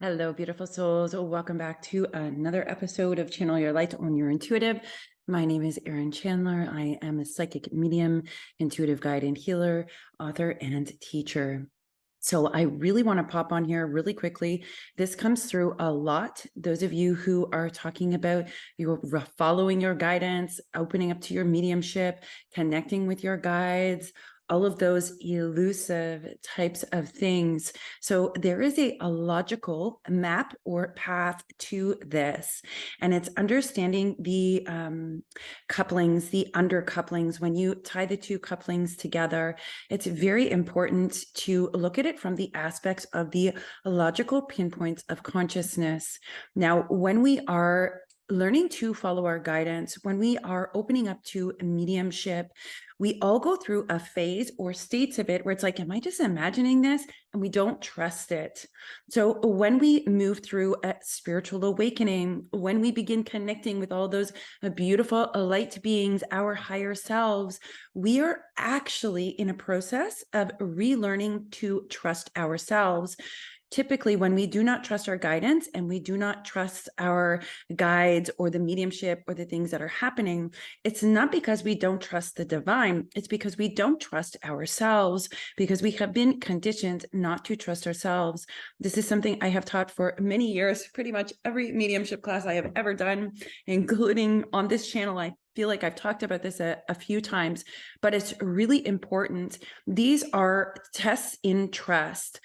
Hello, beautiful souls. Welcome back to another episode of Channel Your Light on Your Intuitive. My name is Erin Chandler. I am a psychic medium, intuitive guide and healer, author, and teacher. So I really want to pop on here really quickly. This comes through a lot. Those of you who are talking about you're following your guidance, opening up to your mediumship, connecting with your guides, all of those elusive types of things. So there is a logical map or path to this, and it's understanding the couplings, the undercouplings. When you tie the two couplings together, it's very important to look at it from the aspects of the logical pinpoints of consciousness. Now, when we are learning to follow our guidance, when we are opening up to mediumship, we all go through a phase or states of it where it's like, am I just imagining this? And we don't trust it. So when we move through a spiritual awakening, when we begin connecting with all those beautiful light beings, our higher selves, we are actually in a process of relearning to trust ourselves. Typically, when we do not trust our guidance and we do not trust our guides or the mediumship or the things that are happening, it's not because we don't trust the divine. It's because we don't trust ourselves, because we have been conditioned not to trust ourselves. This is something I have taught for many years, pretty much every mediumship class I have ever done, including on this channel. I feel like I've talked about this a few times, but it's really important. These are tests in trust.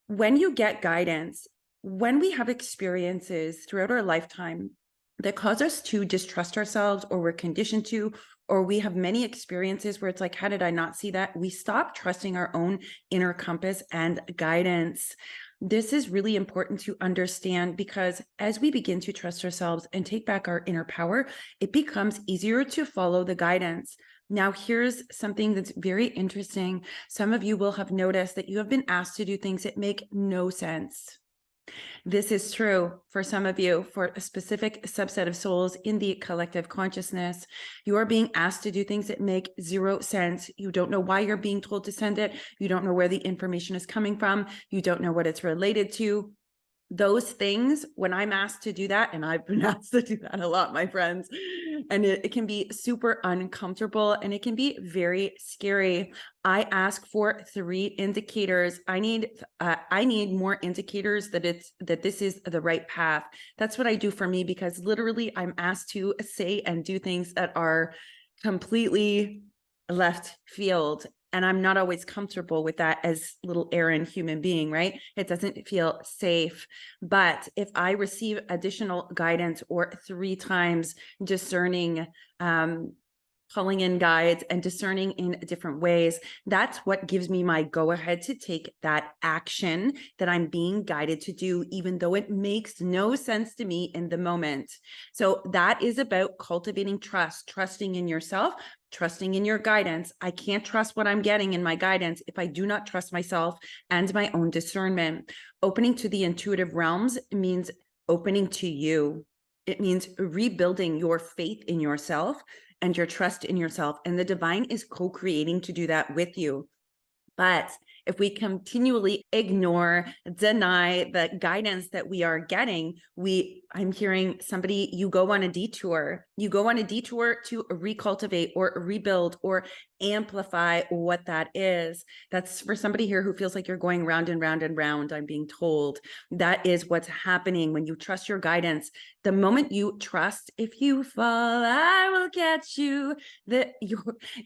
When you get guidance, when we have experiences throughout our lifetime that cause us to distrust ourselves, or we're conditioned to, or we have many experiences where it's like, how did I not see that? We stop trusting our own inner compass and guidance. This is really important to understand, because as we begin to trust ourselves and take back our inner power, it becomes easier to follow the guidance. Now, here's something that's very interesting. Some of you will have noticed that you have been asked to do things that make no sense. This is true for some of you, for a specific subset of souls in the collective consciousness. You are being asked to do things that make zero sense. You don't know why you're being told to send it. You don't know where the information is coming from. You don't know what it's related to. Those things, when I'm asked to do that, and I've been asked to do that a lot, my friends, and it can be super uncomfortable and it can be very scary. I ask for 3 indicators. I need more indicators that this is the right path. That's what I do for me, because literally I'm asked to say and do things that are completely left field. And I'm not always comfortable with that as little Erin human being, right? It doesn't feel safe. But if I receive additional guidance, or 3 times discerning, calling in guides and discerning in different ways, that's what gives me my go ahead to take that action that I'm being guided to do, even though it makes no sense to me in the moment. So that is about cultivating trust, trusting in yourself, trusting in your guidance. I can't trust what I'm getting in my guidance if I do not trust myself and my own discernment. Opening to the intuitive realms means opening to you. It means rebuilding your faith in yourself and your trust in yourself. And the divine is co-creating to do that with you. But if we continually ignore, deny the guidance that we are getting, I'm hearing somebody, you go on a detour. You go on a detour to recultivate or rebuild or amplify what that is. That's for somebody here who feels like you're going round and round and round. I'm being told that is what's happening when you trust your guidance. The moment you trust, if you fall, I will catch you.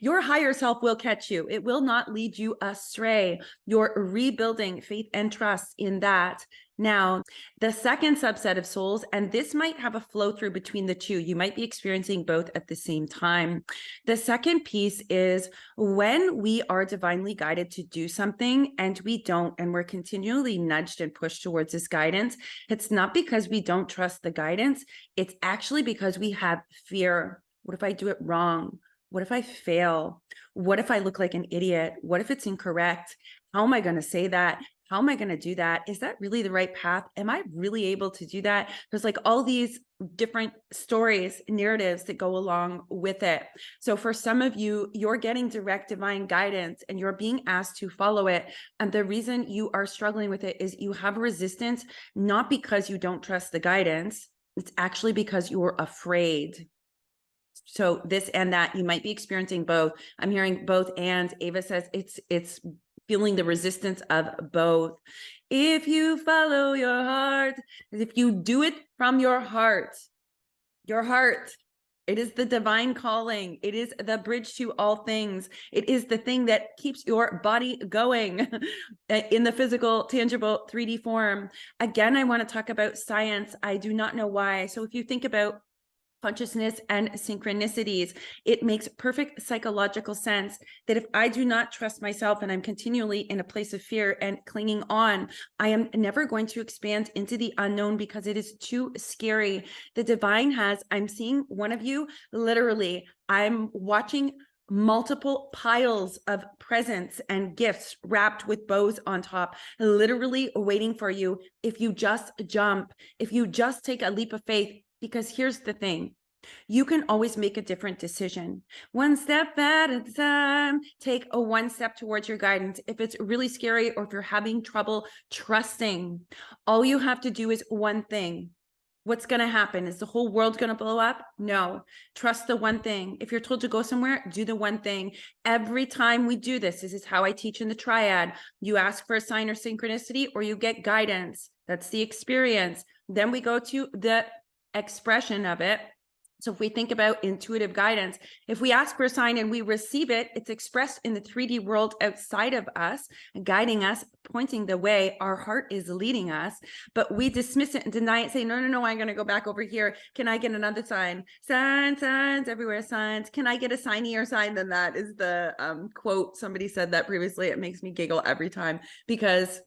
Your higher self will catch you. It will not lead you astray. You're rebuilding faith and trust in that. Now, the second subset of souls, and this might have a flow through between the two. You might be experiencing both at the same time. The second piece is when we are divinely guided to do something and we don't, and we're continually nudged and pushed towards this guidance. It's not because we don't trust the guidance. It's actually because we have fear. What if I do it wrong? What if I fail? What if I look like an idiot? What if it's incorrect? How am I going to say that? how am I going to do that? Is that really the right path? Am I really able to do that? There's like all these different stories, narratives that go along with it. So for some of you, you're getting direct divine guidance and you're being asked to follow it. And the reason you are struggling with it is you have resistance, not because you don't trust the guidance. It's actually because you're afraid. So this and that, you might be experiencing both. I'm hearing both. And Ava says it's feeling the resistance of both. If you follow your heart, if you do it from your heart, it is the divine calling. It is the bridge to all things. It is the thing that keeps your body going in the physical, tangible 3D form. Again, I want to talk about science. I do not know why. So if you think about consciousness and synchronicities, it makes perfect psychological sense that if I do not trust myself and I'm continually in a place of fear and clinging on, I am never going to expand into the unknown because it is too scary. The divine has, I'm seeing one of you, literally, I'm watching multiple piles of presents and gifts wrapped with bows on top, literally waiting for you. If you just jump, if you just take a leap of faith. Because here's the thing, you can always make a different decision. One step at a time, take a one step towards your guidance. If it's really scary or if you're having trouble trusting, all you have to do is one thing. What's going to happen? Is the whole world going to blow up? No. Trust the one thing. If you're told to go somewhere, do the one thing. Every time we do this is how I teach in the triad. You ask for a sign or synchronicity or you get guidance. That's the experience. Then we go to the expression of it. So if we think about intuitive guidance, if we ask for a sign and we receive it, it's expressed in the 3D world outside of us, guiding us, pointing the way. Our heart is leading us, but we dismiss it and deny it, say, no, I'm going to go back over here. Can I get another sign? Signs everywhere, signs. Can I get a signier sign than that? Is the quote. Somebody said that previously. It makes me giggle every time because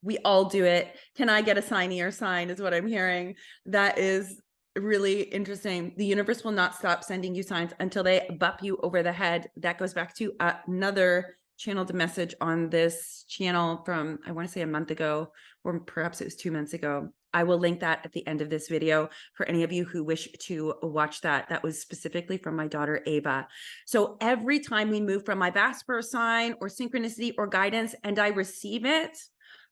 we all do it. Can I get a signier sign is what I'm hearing. That is really interesting. The universe will not stop sending you signs until they bump you over the head. That goes back to another channeled message on this channel from, I want to say a month ago, or perhaps it was 2 months ago. I will link that at the end of this video for any of you who wish to watch that. That was specifically from my daughter, Ava. So every time we move from my Vasper sign or synchronicity or guidance and I receive it,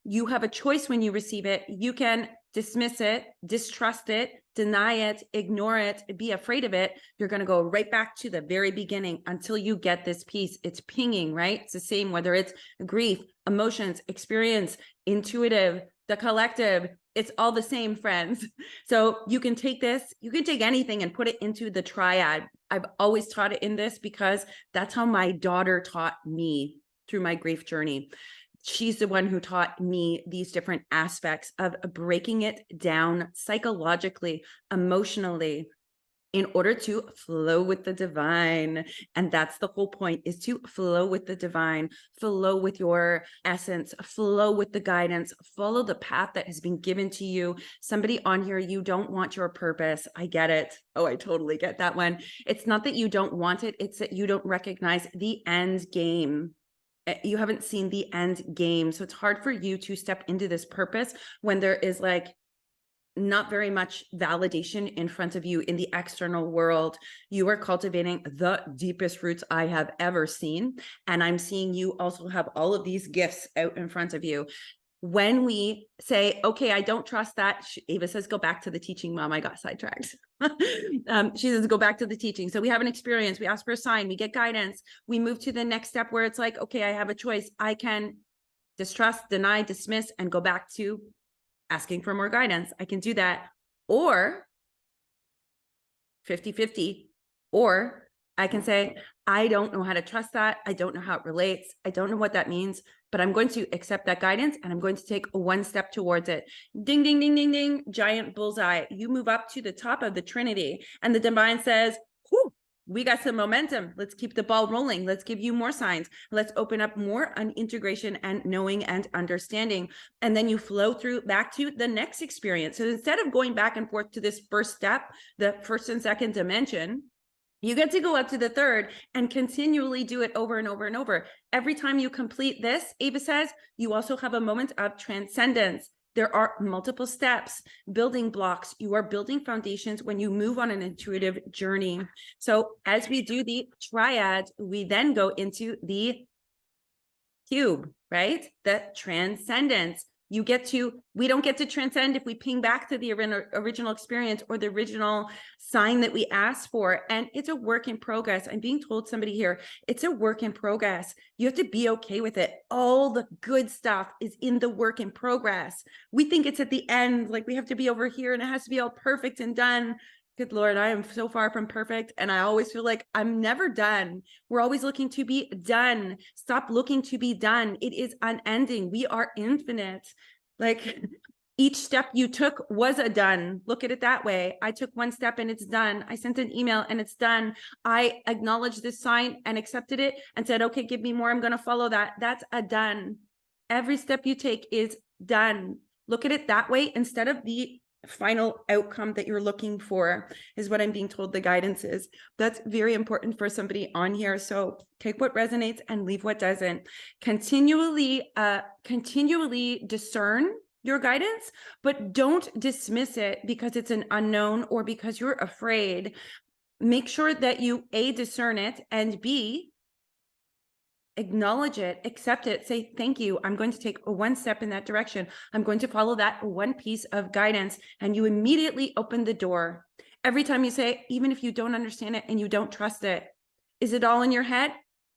you have a choice when you receive it. You can dismiss it, distrust it, deny it, ignore it, be afraid of it. You're going to go right back to the very beginning until you get this piece. It's pinging, right? It's the same, whether it's grief, emotions, experience, intuitive, the collective, it's all the same, friends. So you can take this, you can take anything and put it into the triad. I've always taught it in this because that's how my daughter taught me through my grief journey. She's the one who taught me these different aspects of breaking it down psychologically, emotionally, in order to flow with the divine. And that's the whole point, is to flow with the divine, flow with your essence, flow with the guidance, follow the path that has been given to you. Somebody on here, you don't want your purpose. I get it. Oh, I totally get that one. It's not that you don't want it. It's that you don't recognize the end game. You haven't seen the end game. So it's hard for you to step into this purpose when there is like not very much validation in front of you in the external world. You are cultivating the deepest roots I have ever seen. And I'm seeing you also have all of these gifts out in front of you. When we say, okay, I don't trust that, Ava says, go back to the teaching, Mom. I got sidetracked. She says, go back to the teaching. So we have an experience. We ask for a sign. We get guidance. We move to the next step where it's like, okay, I have a choice. I can distrust, deny, dismiss, and go back to asking for more guidance. I can do that. Or 50-50. Or I can say, I don't know how to trust that. I don't know how it relates. I don't know what that means, but I'm going to accept that guidance and I'm going to take one step towards it. Ding, ding, ding, ding, ding, giant bullseye. You move up to the top of the Trinity and the divine says, whew, we got some momentum. Let's keep the ball rolling. Let's give you more signs. Let's open up more on integration and knowing and understanding. And then you flow through back to the next experience. So instead of going back and forth to this first step, the first and second dimension, You get to go up to the third and continually do it over and over and over. Every time you complete this, Ava says, you also have a moment of transcendence. There are multiple steps, building blocks. You are building foundations when you move on an intuitive journey. So as we do the triad, we then go into the cube, right? The transcendence. We don't get to transcend if we ping back to the original experience or the original sign that we asked for. And it's a work in progress. I'm being told somebody here, it's a work in progress. You have to be okay with it. All the good stuff is in the work in progress. We think it's at the end, like we have to be over here and it has to be all perfect and done. Good Lord, I am so far from perfect. And I always feel like I'm never done. We're always looking to be done. Stop looking to be done. It is unending. We are infinite. Like each step you took was a done. Look at it that way. I took one step and it's done. I sent an email and it's done. I acknowledged this sign and accepted it and said, okay, give me more. I'm going to follow that. That's a done. Every step you take is done. Look at it that way instead of the final outcome that you're looking for, is what I'm being told the guidance is. That's very important for somebody on here. So take what resonates and leave what doesn't. Continually discern your guidance, but don't dismiss it because it's an unknown or because you're afraid. Make sure that you A, discern it, and B, acknowledge it, accept it, say, thank you. I'm going to take one step in that direction. I'm going to follow that one piece of guidance. And you immediately open the door. Every time you say, even if you don't understand it and you don't trust it, is it all in your head?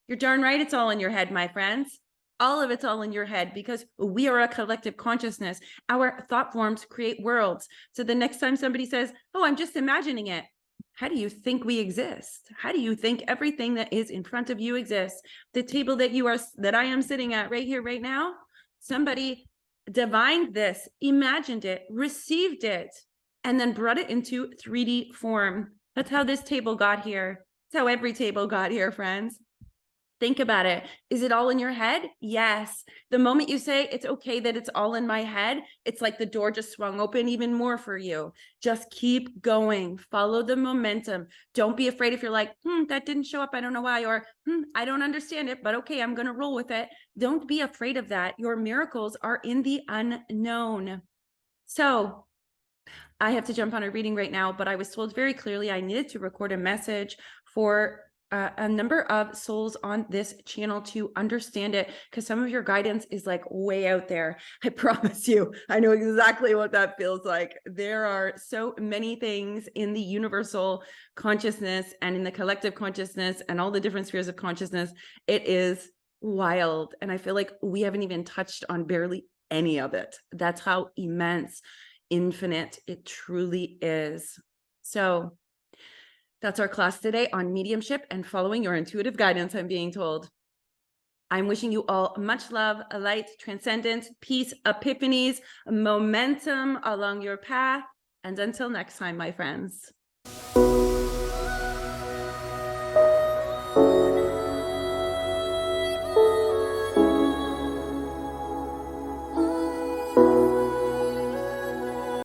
You're darn right. It's all in your head, my friends. All of it's all in your head because we are a collective consciousness. Our thought forms create worlds. So the next time somebody says, oh, I'm just imagining it, how do you think we exist? How do you think everything that is in front of you exists? The table that I am sitting at right here, right now, somebody divined this, imagined it, received it, and then brought it into 3D form. That's how this table got here. That's how every table got here, friends. Think about it. Is it all in your head? Yes. The moment you say it's okay that it's all in my head, it's like the door just swung open even more for you. Just keep going. Follow the momentum. Don't be afraid if you're like, that didn't show up. I don't know why. Or, I don't understand it, but okay, I'm going to roll with it. Don't be afraid of that. Your miracles are in the unknown. So I have to jump on a reading right now, but I was told very clearly I needed to record a message for a number of souls on this channel to understand it, because some of your guidance is like way out there. I promise you, I know exactly what that feels like. There are so many things in the universal consciousness and in the collective consciousness and all the different spheres of consciousness. It is wild. And I feel like we haven't even touched on barely any of it. That's how immense, infinite it truly is. So that's our class today on mediumship and following your intuitive guidance, I'm being told. I'm wishing you all much love, light, transcendence, peace, epiphanies, momentum along your path. And until next time, my friends.